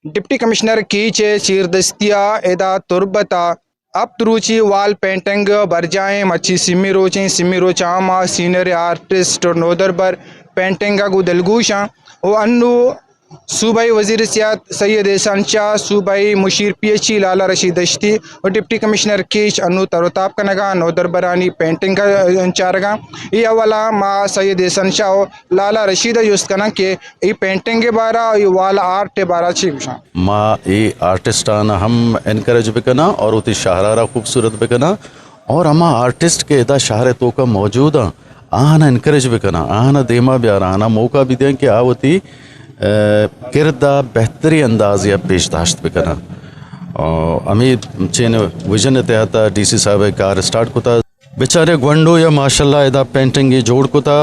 deputy commissioner कीचे चीरदस्तिया एदा तुरबता अब तुरुची वाल पेंटिंग बरजाएं मच्छी सिमी रोचें सिमी रोचामा सीनियर आर्टिस्ट और नोदर पेंटिंग गुदलगूशा ओ अन्नु सूबाई वजीर सियात सैयद एहसान शाह सूबाई मुशीर PHE लाला रशीद अश्ती और डिप्टी कमिश्नर कीच अनु तरोताब कनगा नोदर बरानी पेंटिंग का चारगा ये वाला माँ सैयद एहसान शाह लाला रशीद युस्त कना के ये पेंटिंग के बारा ये वाला आर्ट के बारा चीज़ माँ ये आर्टिस्टान हम एनकरेज बिकना और उती शाहरारा खूबसूरत बिकना और अमा आर्टिस्ट के इदा शहर तो का मौजूद आना एनकरेज बिकना आना देमा ब्यार आना मौका भी दें कि आवती किरदा बेहतरी अंदाज या पेशदाश्त बिकना और अमी चेन विजन तहत DC साहब कार स्टार्ट कोता बेचारे ग्वंडो या माशाल्लाह इदा पेंटिंग ये जोड़ कोता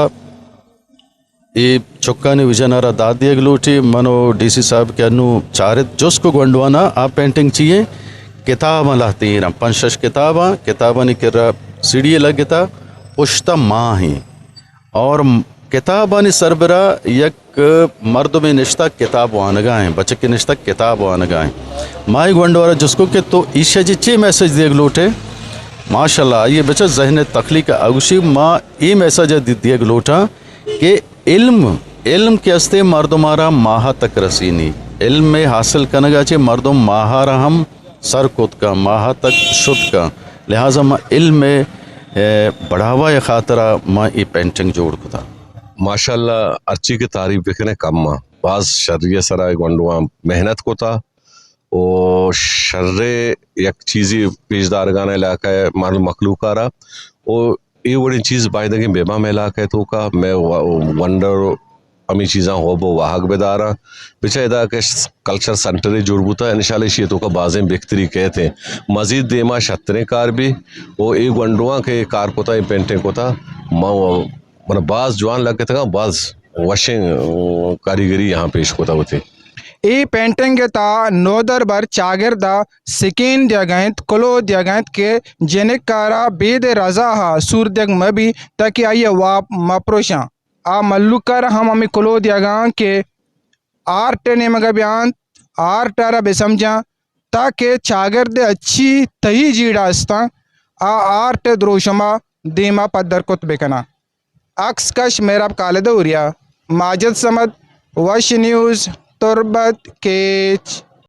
ये चुक्का ने विजनारा दाद दिए गलोटी मनो DC साहब के अनु चारित जोस्को ग्वंडवाना आप पेंटिंग चाहिए किताब लाती ना पंचश किताबा ने किरा सीढ़ी लगता पुश्ता माँ ही और किताबानी सरबरा यक मर्द में निश्ता किताब वानगा है बच्चे के निश्ता किताब वानगा है माई गंडवारा जिसको के तो ईशा जी चे मैसेज दिए गलोटे माशाल्लाह ये बच्चा जहन तख्लीक अगुशी माँ ये मैसेज दिए गलोटा कि इल्म के हस्ते मर्दमारा माहा तक रसीनी इल्म में हासिल कनगा चे मर्दम माहारा हम सर खुद का माहा तक शुद्ध का लिहाजा माँ इल्म में बढ़ावा या खातरा माँ ये पेंटिंग जोड़ को था माशाल्लाह अर्ची की तारीफ बिकने कम माँ बाज शर्य सराय गंडुआ मेहनत को था और शर्रे एक चीज़ी पेशदार गाना इलाका है माल मखलूकारा और ये बड़ी चीज़ बायदगी बेबा में इलाका है तो का मैं वंडर अमी चीज़ा हो वो वाहक बेदारा पिछले इदा के कल्चर सेंटर जुड़बूता इंशाल्लाह इसी तो का बाज़ें बेहतरी कहते हैं मज़ीद देमा शतरे कार भी वो एक गंडुआ के कार को था पेंटिंग को था मतलब बाज जवान लगे थे बाज वशिंग कारीगरी यहाँ पेश होता होती ई पेंटिंग ता नोदर बर चागिरदा सिकिन दियागैत कलो दियागैत के जेनिकारा बेद रजा हा सूरदग मबी ताकि आइए वाप मप्रोशा आ मल्लुकर हम अमी कलो दियागा के आर्ट ने मगा बयान आर्ट आरा बेसमझा ताकि चागिरद अच्छी तही जीड़ास्ता आ आर्ट द्रोशमा दीमा पदर कुत बेकना अक्स कश मेरा कालिद उरिया माजिद समद वश न्यूज़ तुरबत केच